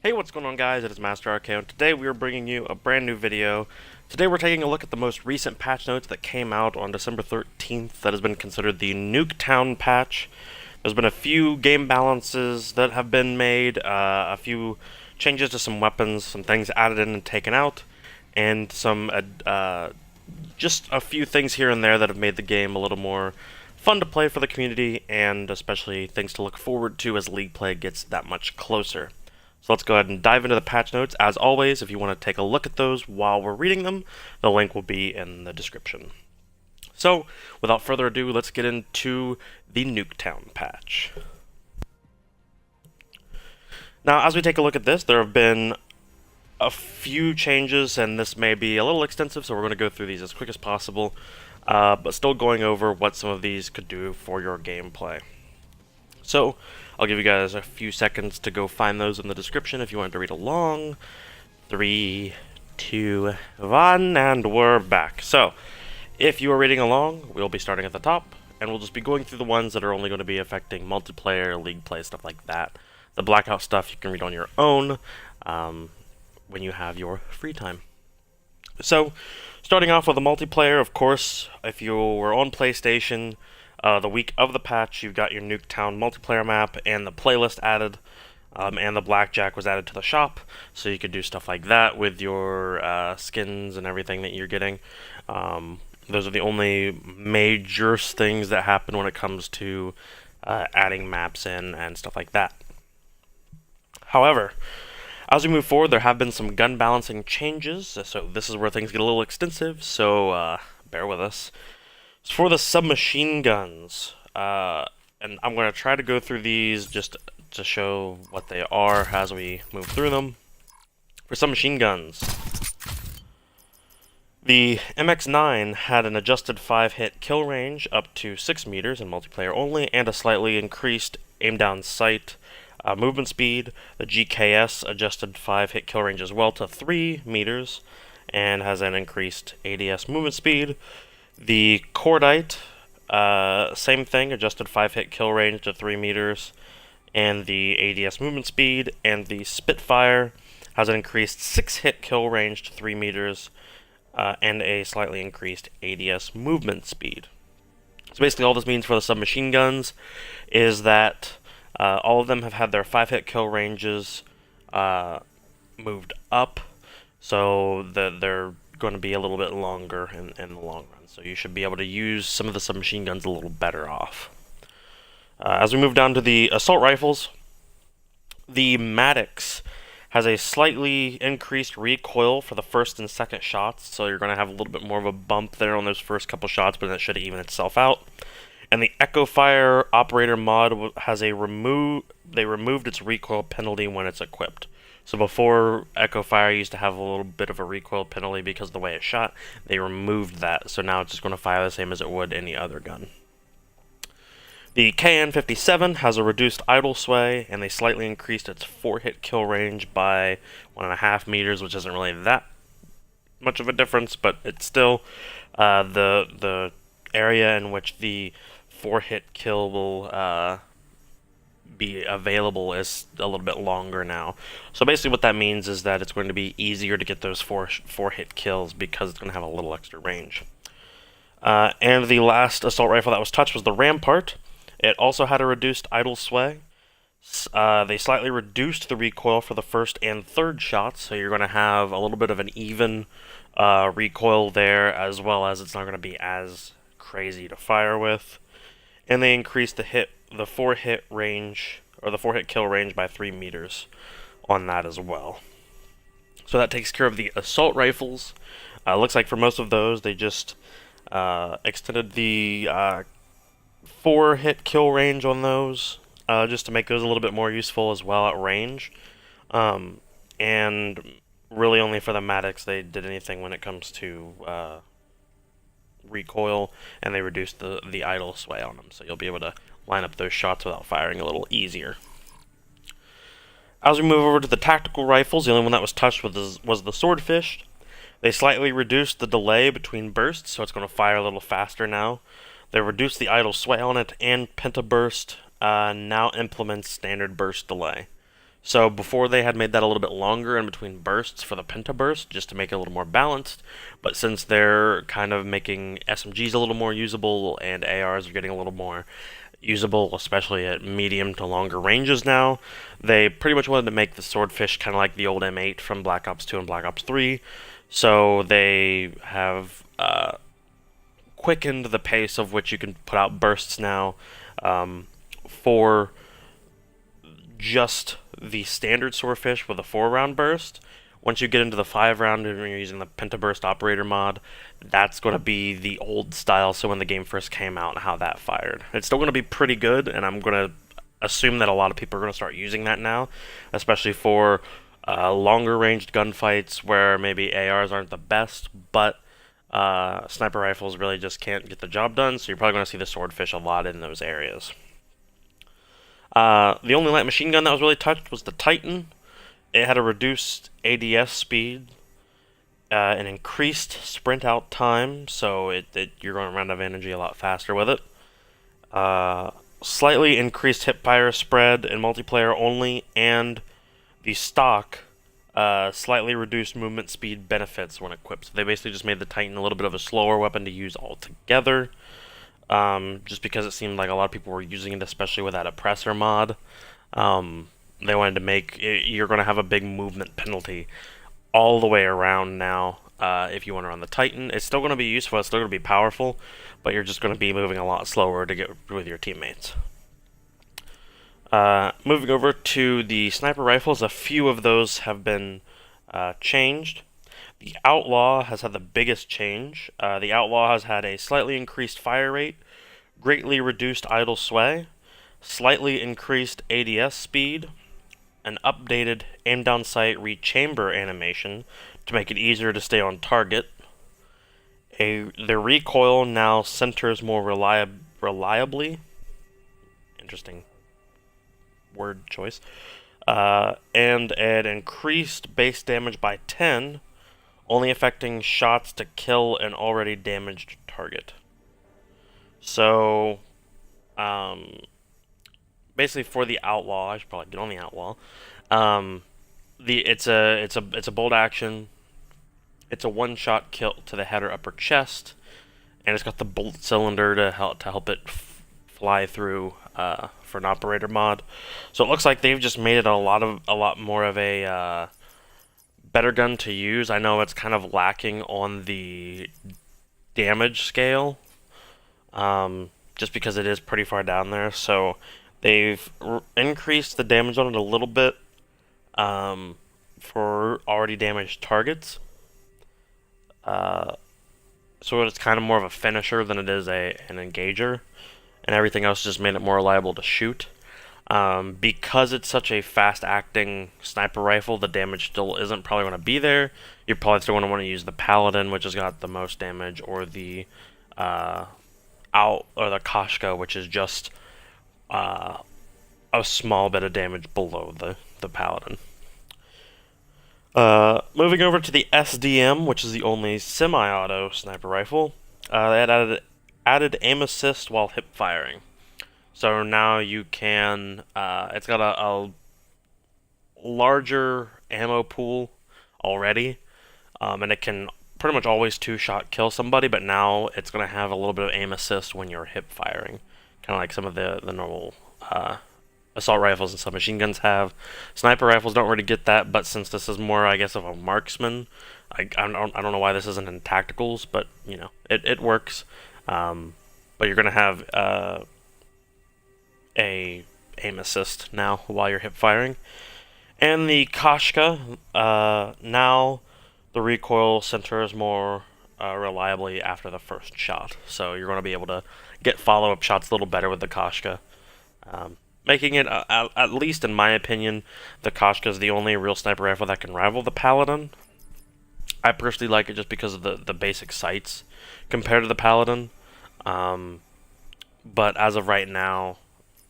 Hey, what's going on, guys? It is Master RK, and today we are bringing you a brand new video. Today we're taking a look at the most recent patch notes that came out on December 13th that has been considered the Nuketown patch. There's been a few game balances that have been made, a few changes to some weapons, some things added in and taken out, and some just a few things here and there that have made the game a little more fun to play for the community, and especially things to look forward to as League play gets that much closer. So let's go ahead and dive into the patch notes. As always, if you want to take a look at those while we're reading them, the link will be in the description. So, without further ado, let's get into the Nuketown patch. Now, as we take a look at this, there have been a few changes, and this may be a little extensive, so we're going to go through these as quick as possible, but still going over what some of these could do for your gameplay. So, I'll give you guys a few seconds to go find those in the description if you want to read along. 3, 2, 1, and we're back. So, if you are reading along, we'll be starting at the top, and we'll just be going through the ones that are only going to be affecting multiplayer, league play, stuff like that. The blackout stuff you can read on your own when you have your free time. So, starting off with the multiplayer, of course, if you were on PlayStation, the week of the patch, you've got your Nuketown multiplayer map and the playlist added, and the blackjack was added to the shop, so you could do stuff like that with your skins and everything that you're getting. Those are the only major things that happen when it comes to adding maps in and stuff like that. However, as we move forward, there have been some gun balancing changes, so this is where things get a little extensive, so bear with us. For the submachine guns, and I'm going to try to go through these just to show what they are as we move through them. For submachine guns, the MX-9 had an adjusted 5-hit kill range up to 6 meters in multiplayer only, and a slightly increased aim-down sight movement speed. The GKS adjusted 5-hit kill range as well to 3 meters, and has an increased ADS movement speed. The Cordite, same thing, adjusted 5-hit kill range to 3 meters, and the ADS movement speed. And the Spitfire has an increased 6-hit kill range to 3 meters, and a slightly increased ADS movement speed. So basically all this means for the submachine guns is that all of them have had their 5-hit kill ranges moved up, so that they're going to be a little bit longer in the long run, so you should be able to use some of the submachine guns a little better off. As we move down to the assault rifles, the Maddox has a slightly increased recoil for the first and second shots, so you're going to have a little bit more of a bump there on those first couple shots, but it should even itself out. And the Echo Fire Operator mod has they removed its recoil penalty when it's equipped. So before, Echo Fire used to have a little bit of a recoil penalty because of the way it shot. They removed that, so now it's just going to fire the same as it would any other gun. The KN-57 has a reduced idle sway, and they slightly increased its 4-hit kill range by 1.5 meters, which isn't really that much of a difference, but it's still the area in which the 4-hit kill will be available is a little bit longer now. So basically what that means is that it's going to be easier to get those 4-hit kills because it's going to have a little extra range. And the last assault rifle that was touched was the Rampart. It also had a reduced idle sway. They slightly reduced the recoil for the first and third shots, so you're going to have a little bit of an even recoil there, as well as it's not going to be as crazy to fire with. And they increased the 4-hit range, or the 4-hit kill range, by 3 meters on that as well. So that takes care of the assault rifles. Looks like for most of those, they just extended the 4-hit kill range on those, just to make those a little bit more useful as well at range. And really only for the Maddox they did anything when it comes to recoil, and they reduced the idle sway on them, so you'll be able to line up those shots without firing a little easier. As we move over to the tactical rifles, the only one that was touched was the Swordfish. They slightly reduced the delay between bursts, so it's going to fire a little faster now. They reduced the idle sway on it, and Pentaburst now implements standard burst delay. So before they had made that a little bit longer in between bursts for the penta burst, just to make it a little more balanced. But since they're kind of making SMGs a little more usable and ARs are getting a little more usable, especially at medium to longer ranges now, they pretty much wanted to make the swordfish kind of like the old M8 from Black Ops 2 and Black Ops 3. So they have quickened the pace of which you can put out bursts now for just the standard swordfish with a 4-round burst. Once you get into the 5-round and you're using the pentaburst operator mod, that's going to be the old style, so when the game first came out and how that fired. It's still going to be pretty good, and I'm going to assume that a lot of people are going to start using that now, especially for longer ranged gunfights where maybe ARs aren't the best, but sniper rifles really just can't get the job done, so you're probably going to see the swordfish a lot in those areas. The only light machine gun that was really touched was the Titan. It had a reduced ADS speed, an increased sprint out time, so you're going to run out of energy a lot faster with it. Slightly increased hipfire spread in multiplayer only, and the stock slightly reduced movement speed benefits when equipped. So they basically just made the Titan a little bit of a slower weapon to use altogether. Just because it seemed like a lot of people were using it, especially with that oppressor mod. They wanted to make you're going to have a big movement penalty all the way around now. If you want to run the Titan, it's still going to be useful, it's still going to be powerful, but you're just going to be moving a lot slower to get with your teammates. Moving over to the sniper rifles, a few of those have been changed. The Outlaw has had the biggest change. The Outlaw has had a slightly increased fire rate, greatly reduced idle sway, slightly increased ADS speed, an updated aim down sight rechamber animation to make it easier to stay on target. The recoil now centers more reliably. Interesting word choice. And an increased base damage by 10, only affecting shots to kill an already damaged target. So, basically for the Outlaw, I should probably get on the Outlaw. It's a bold action. It's a one-shot kill to the head or upper chest, and it's got the bolt cylinder to help it fly through for an operator mod. So it looks like they've just made it a lot more of a better gun to use. I know it's kind of lacking on the damage scale, just because it is pretty far down there. So they've increased the damage on it a little bit for already damaged targets. So it's kind of more of a finisher than it is an engager, and everything else just made it more reliable to shoot. Because it's such a fast-acting sniper rifle, the damage still isn't probably going to be there. You're probably still going to want to use the Paladin, which has got the most damage, or the the Koshka, which is just a small bit of damage below the Paladin. Moving over to the SDM, which is the only semi-auto sniper rifle, they had added aim assist while hip firing. So now you can, it's got a larger ammo pool already, and it can pretty much always two-shot kill somebody, but now it's going to have a little bit of aim assist when you're hip firing, kind of like some of the normal assault rifles and submachine guns have. Sniper rifles don't really get that, but since this is more, I guess, of a marksman, I don't know why this isn't in tacticals, but, you know, it works. But you're going to have a aim assist now while you're hip firing. And the Koshka, now the recoil centers more reliably after the first shot. So you're going to be able to get follow-up shots a little better with the Koshka. Making it, at least in my opinion, the Koshka is the only real sniper rifle that can rival the Paladin. I personally like it just because of the basic sights compared to the Paladin. But as of right now,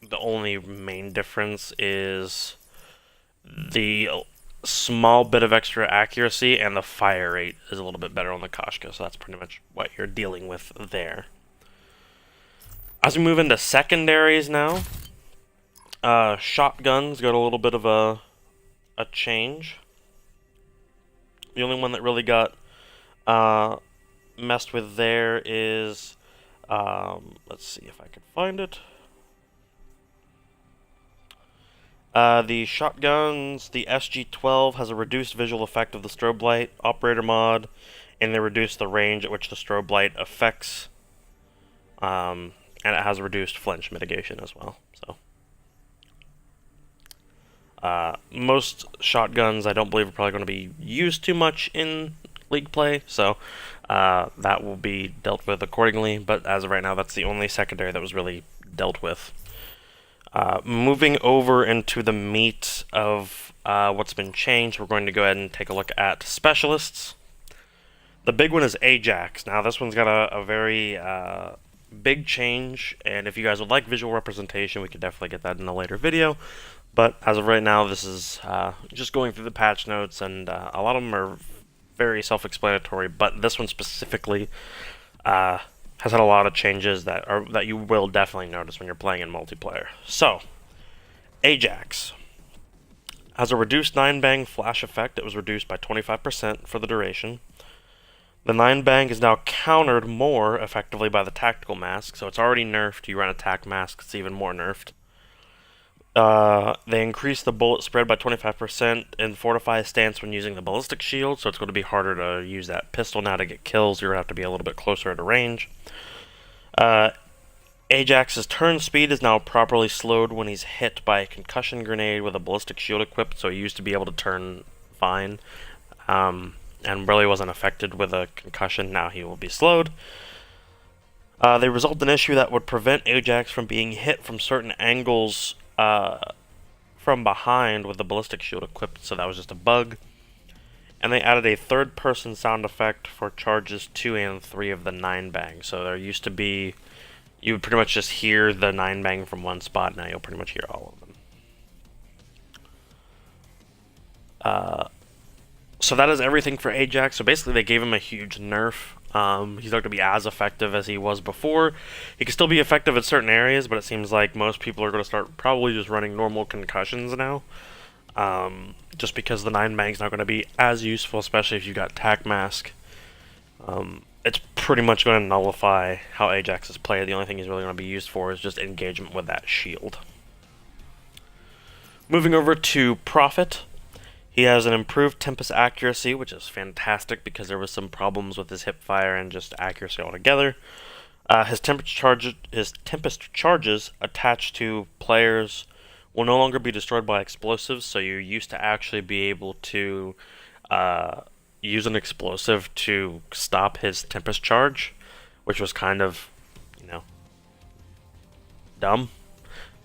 the only main difference is the small bit of extra accuracy, and the fire rate is a little bit better on the Koshka, so that's pretty much what you're dealing with there. As we move into secondaries now, shotguns got a little bit of a a change. The only one that really got messed with there is, let's see if I can find it. The shotguns, the SG-12 has a reduced visual effect of the strobe light operator mod, and they reduce the range at which the strobe light affects, and it has a reduced flinch mitigation as well. So, most shotguns I don't believe are probably going to be used too much in League play, so that will be dealt with accordingly, but as of right now, that's the only secondary that was really dealt with. Moving over into the meat of what's been changed, we're going to go ahead and take a look at specialists. The big one is Ajax. Now, this one's got a very big change, and if you guys would like visual representation, we could definitely get that in a later video. But as of right now, this is just going through the patch notes, and a lot of them are very self-explanatory, but this one specifically has had a lot of changes that you will definitely notice when you're playing in multiplayer. So, Ajax has a reduced 9-bang flash effect. It was reduced by 25% for the duration. The 9-bang is now countered more effectively by the tactical mask, so it's already nerfed. You run attack mask, it's even more nerfed. They increase the bullet spread by 25% and fortify a stance when using the ballistic shield, so it's going to be harder to use that pistol now to get kills. You're going to have to be a little bit closer at a range. Ajax's turn speed is now properly slowed when he's hit by a concussion grenade with a ballistic shield equipped, so he used to be able to turn fine, and really wasn't affected with a concussion. Now he will be slowed. They resolved an issue that would prevent Ajax from being hit from certain angles from behind with the ballistic shield equipped, so that was just a bug. And they added a third-person sound effect for charges 2 and 3 of the 9-bang. So there used to be, you would pretty much just hear the 9-bang from one spot, now you'll pretty much hear all of them. So that is everything for Ajax. So basically they gave him a huge nerf. He's not going to be as effective as he was before. He can still be effective in certain areas, but it seems like most people are going to start probably just running normal concussions now. Just because the 9-bang's not going to be as useful, especially if you got tac mask. It's pretty much going to nullify how Ajax is played. The only thing he's really going to be used for is just engagement with that shield. Moving over to Prophet. He has an improved Tempest accuracy, which is fantastic because there was some problems with his hip fire and just accuracy altogether. His Tempest charges attached to players will no longer be destroyed by explosives, so you used to actually be able to use an explosive to stop his Tempest charge, which was kind of, dumb.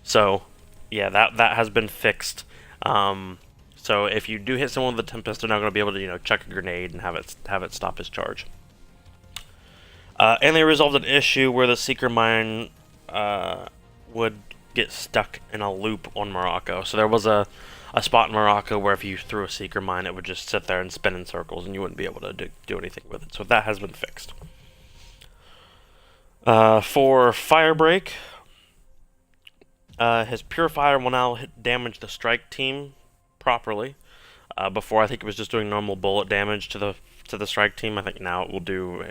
So, yeah, that has been fixed. So if you do hit someone with a Tempest, they're not going to be able to, chuck a grenade and have it stop his charge. And they resolved an issue where the Seeker Mine would get stuck in a loop on Morocco. So there was a spot in Morocco where if you threw a Seeker Mine, it would just sit there and spin in circles, and you wouldn't be able to do anything with it. So that has been fixed. For Firebreak, his Purifier will now damage the strike team properly. Before, I think it was just doing normal bullet damage to the strike team. I think now it will do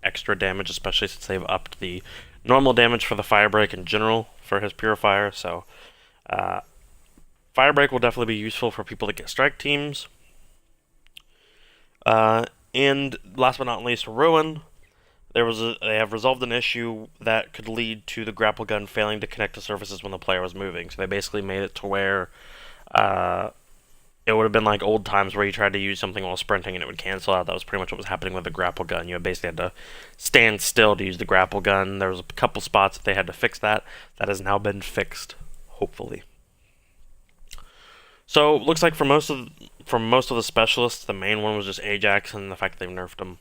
extra damage, especially since they've upped the normal damage for the Firebreak in general for his Purifier. So Firebreak will definitely be useful for people that get strike teams. And last but not least, Ruin. They have resolved an issue that could lead to the grapple gun failing to connect to surfaces when the player was moving. So they basically made it to where it would have been like old times where you tried to use something while sprinting and it would cancel out. That was pretty much what was happening with the grapple gun. You basically had to stand still to use the grapple gun. There was a couple spots that they had to fix that. That has now been fixed, hopefully. So looks like for most of the specialists, the main one was just Ajax and the fact that they've nerfed him,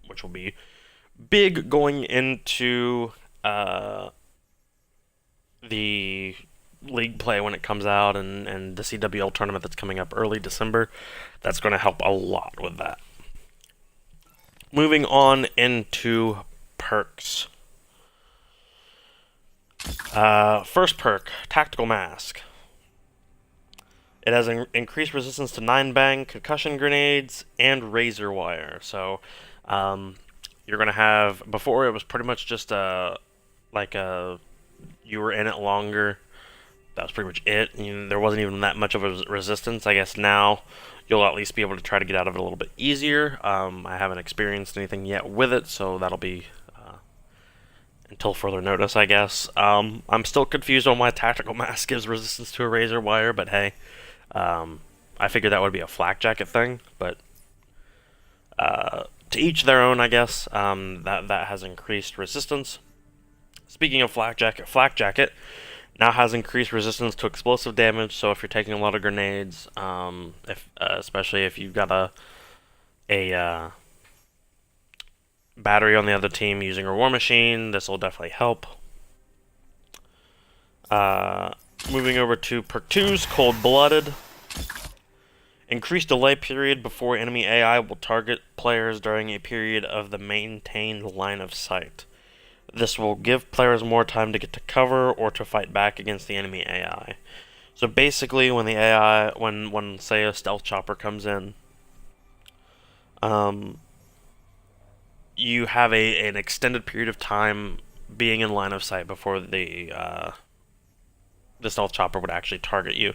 which will be big going into the League play when it comes out, and the CWL tournament that's coming up early December. That's going to help a lot with that. Moving on into perks. First perk, Tactical Mask. It has increased resistance to 9-bang, concussion grenades, and razor wire. So, you're gonna have, before it was pretty much just like a, you were in it longer. That was pretty much it. There wasn't even that much of a resistance. I guess now you'll at least be able to try to get out of it a little bit easier. I haven't experienced anything yet with it, so that'll be until further notice, I guess. I'm still confused on why Tactical Mask gives resistance to a razor wire, but hey, I figured that would be a flak jacket thing, but to each their own, I guess. That has increased resistance. Speaking of flak jacket now has increased resistance to explosive damage. So if you're taking a lot of grenades, especially if you've got a battery on the other team using a war machine, this will definitely help. Moving over to Perk 2's Cold Blooded. Increased delay period before enemy AI will target players during a period of the maintained line of sight. This will give players more time to get to cover or to fight back against the enemy AI. So basically, when the AI, when say a stealth chopper comes in, you have an extended period of time being in line of sight before the stealth chopper would actually target you.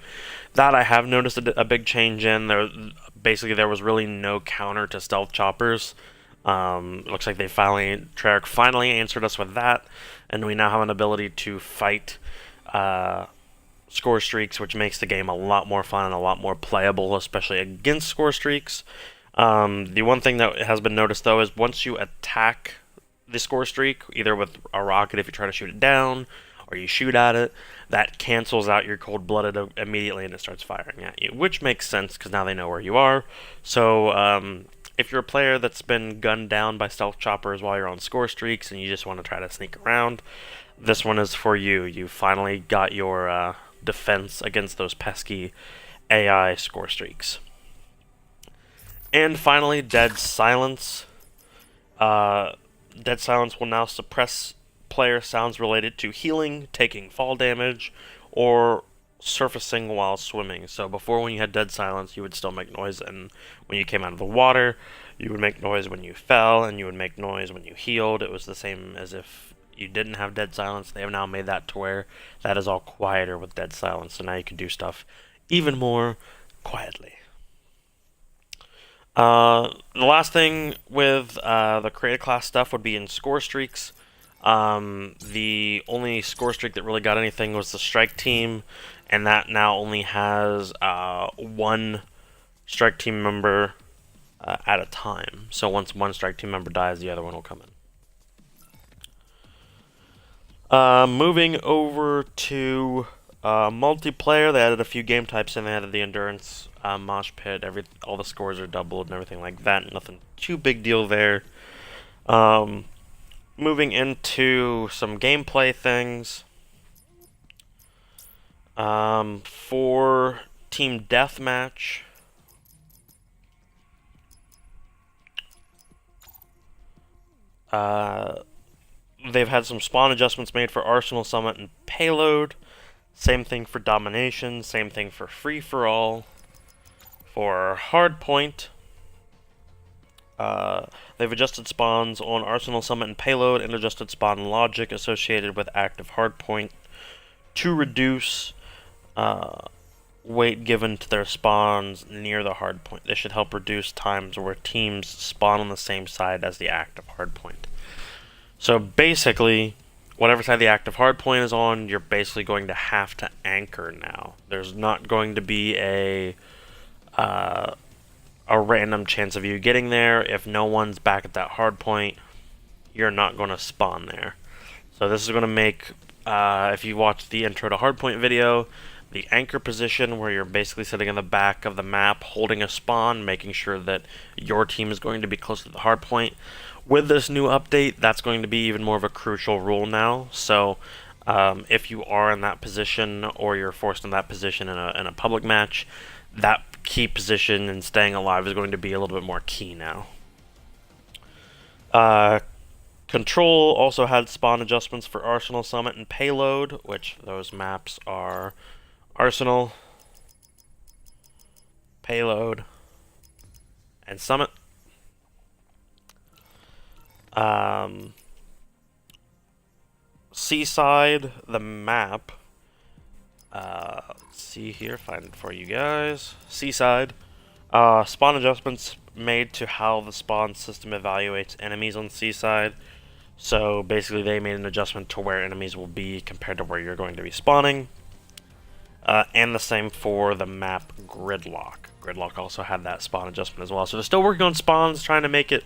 That I have noticed a big change in. There was really no counter to stealth choppers. It looks like Treyarch finally answered us with that, and we now have an ability to fight score streaks, which makes the game a lot more fun and a lot more playable, especially against score streaks. The one thing that has been noticed, though, is once you attack the score streak, either with a rocket if you try to shoot it down, or you shoot at it, that cancels out your cold-blooded immediately and it starts firing at you, which makes sense because now they know where you are. So if you're a player that's been gunned down by stealth choppers while you're on score streaks and you just want to try to sneak around, this one is for you. You finally got your defense against those pesky AI score streaks. And finally, Dead Silence. Dead Silence will now suppress player sounds related to healing, taking fall damage, or surfacing while swimming. So before, when you had Dead Silence, you would still make noise, and when you came out of the water, you would make noise when you fell, and you would make noise when you healed. It was the same as if you didn't have Dead Silence. They have now made that to where that is all quieter with Dead Silence, so now you can do stuff even more quietly. The last thing with the creator class stuff would be in score streaks. The only score streak that really got anything was the strike team, and that now only has one strike team member at a time. So once one strike team member dies, the other one will come in. Moving over to multiplayer, they added a few game types in. They added the endurance, mosh pit, all the scores are doubled and everything like that. Nothing too big deal there. Moving into some gameplay things. For Team Deathmatch, they've had some spawn adjustments made for Arsenal, Summit, and Payload. Same thing for Domination, same thing for Free-for-All. For Hardpoint, they've adjusted spawns on Arsenal, Summit, and Payload, and adjusted spawn logic associated with active Hardpoint to reduce weight given to their spawns near the hardpoint. This should help reduce times where teams spawn on the same side as the active hardpoint. So basically, whatever side the active hardpoint is on, you're basically going to have to anchor now. There's not going to be a random chance of you getting there. If no one's back at that hardpoint, you're not going to spawn there. So this is going to make, if you watch the intro to hardpoint video, the anchor position where you're basically sitting in the back of the map holding a spawn, making sure that your team is going to be close to the hardpoint. With this new update, that's going to be even more of a crucial rule now. So if you are in that position or you're forced in that position in a public match, that key position and staying alive is going to be a little bit more key now. Control also had spawn adjustments for Arsenal, Summit, and Payload, which those maps are Arsenal, payload, and summit. Seaside, the map. Let's see here, find it for you guys. Seaside. Spawn adjustments made to how the spawn system evaluates enemies on Seaside. So basically they made an adjustment to where enemies will be compared to where you're going to be spawning. And the same for the map Gridlock. Gridlock also had that spawn adjustment as well. So they're still working on spawns, trying to make it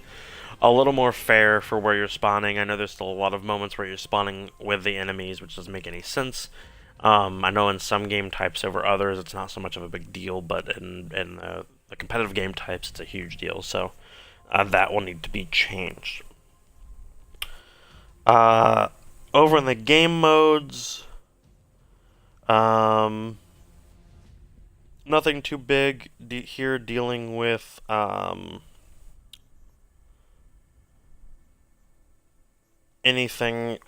a little more fair for where you're spawning. I know there's still a lot of moments where you're spawning with the enemies, which doesn't make any sense. I know in some game types over others it's not so much of a big deal, but in the competitive game types it's a huge deal. So that will need to be changed. Over in the game modes, nothing too big here dealing with anything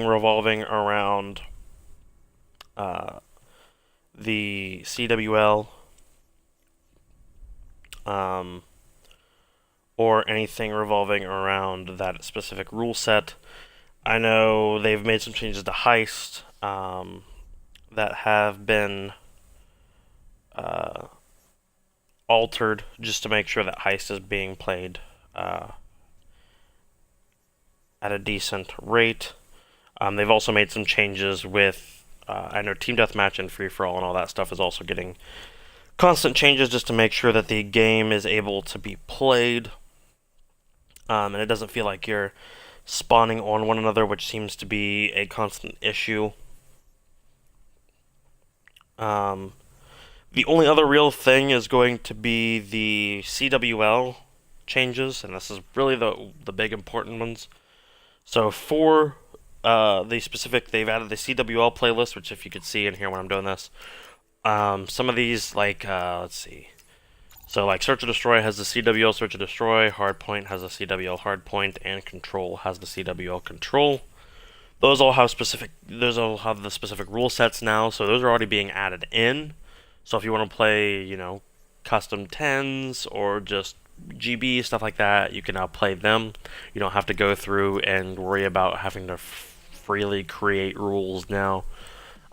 revolving around the CWL or anything revolving around that specific rule set. I know they've made some changes to Heist that have been altered just to make sure that Heist is being played at a decent rate. They've also made some changes with, I know Team Deathmatch and Free-For-All and all that stuff is also getting constant changes just to make sure that the game is able to be played. And it doesn't feel like you're spawning on one another, which seems to be a constant issue. The only other real thing is going to be the CWL changes, and this is really the big important ones. So for the specific, they've added the CWL playlist, which if you could see in here when I'm doing this, some of these, like, let's see. So, like, Search and Destroy has the CWL Search and Destroy, Hardpoint has the CWL Hardpoint, and Control has the CWL Control. Those all have the specific rule sets now, so those are already being added in. So if you want to play, you know, custom 10s or just GB, stuff like that, you can now play them. You don't have to go through and worry about having to freely create rules now.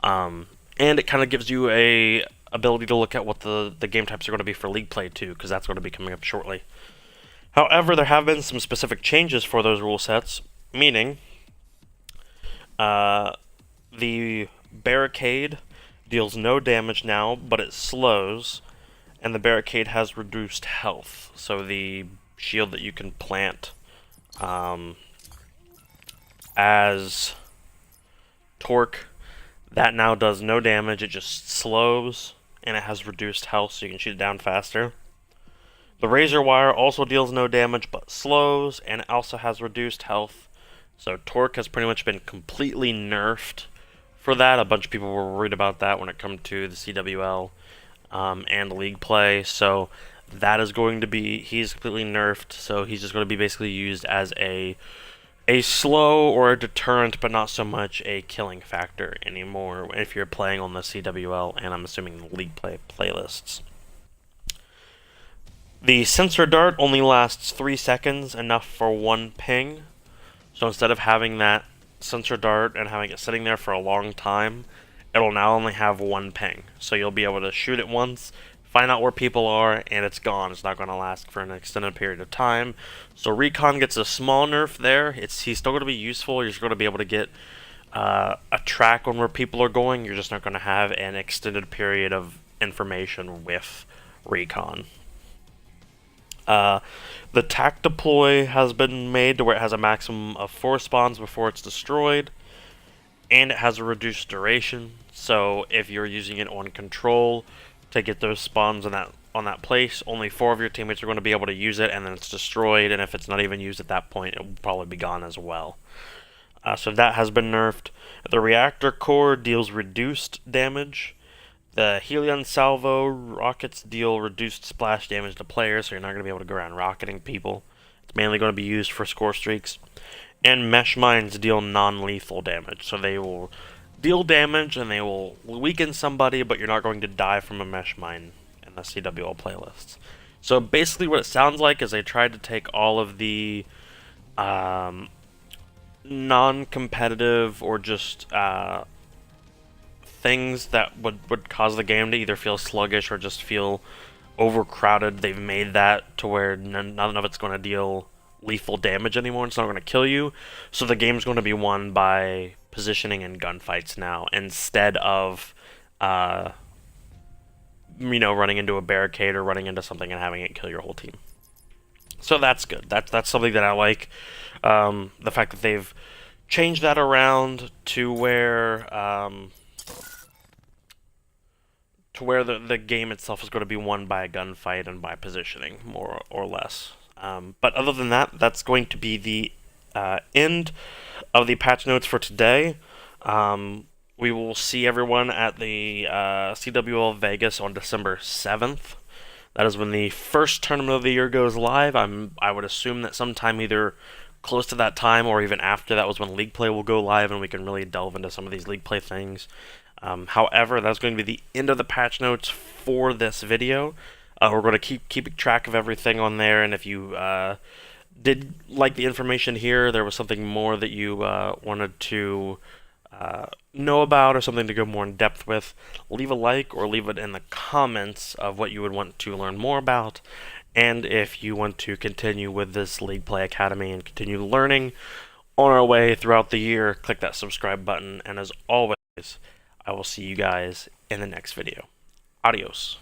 And it kind of gives you a ability to look at what the game types are going to be for League Play too, because that's going to be coming up shortly. However, there have been some specific changes for those rule sets, meaning the Barricade deals no damage now, but it slows, and the Barricade has reduced health. So the shield that you can plant as Torque, that now does no damage, it just slows, and it has reduced health, so you can shoot it down faster. The Razor Wire also deals no damage, but slows, and it also has reduced health. So Torque has pretty much been completely nerfed for that. A bunch of people were worried about that when it comes to the CWL and League Play, so that is going to be, he's completely nerfed, so he's just going to be basically used as a slow or a deterrent, but not so much a killing factor anymore if you're playing on the CWL and I'm assuming the League Play playlists. The Sensor Dart only lasts 3 seconds, enough for 1 ping. So instead of having that Sensor Dart and having it sitting there for a long time, it'll now only have 1 ping. So you'll be able to shoot it once, find out where people are, and it's gone. It's not going to last for an extended period of time. So Recon gets a small nerf there. He's still going to be useful. You're just going to be able to get a track on where people are going. You're just not going to have an extended period of information with Recon. The TAC deploy has been made to where it has a maximum of 4 spawns before it's destroyed, and it has a reduced duration. So if you're using it on Control to get those spawns on that place, only 4 of your teammates are going to be able to use it, and then it's destroyed, and if it's not even used at that point, it will probably be gone as well. So that has been nerfed. The Reactor Core deals reduced damage. The Helion Salvo rockets deal reduced splash damage to players, so you're not going to be able to go around rocketing people. It's mainly going to be used for score streaks. And Mesh Mines deal non-lethal damage, so they will deal damage and they will weaken somebody, but you're not going to die from a Mesh Mine CWL playlists. So basically, what it sounds like is they tried to take all of the non-competitive or just things that would cause the game to either feel sluggish or just feel overcrowded. They've made that to where none of it's going to deal lethal damage anymore. It's not going to kill you. So the game's going to be won by positioning and gunfights now instead of running into a barricade or running into something and having it kill your whole team. So that's good. That's something that I like. The fact that they've changed that around to where the game itself is going to be won by a gunfight and by positioning, more or less. But other than that, that's going to be the end of the patch notes for today. We will see everyone at the CWL Vegas on December 7th. That is when the first tournament of the year goes live. I would assume that sometime either close to that time or even after that was when League Play will go live and we can really delve into some of these League Play things. However, that's going to be the end of the patch notes for this video. We're going to keep track of everything on there, and if you did like the information here, there was something more that you wanted to know about or something to go more in depth with, leave a like or leave it in the comments of what you would want to learn more about. And if you want to continue with this League Play Academy and continue learning on our way throughout the year, click that subscribe button. And as always, I will see you guys in the next video. Adios.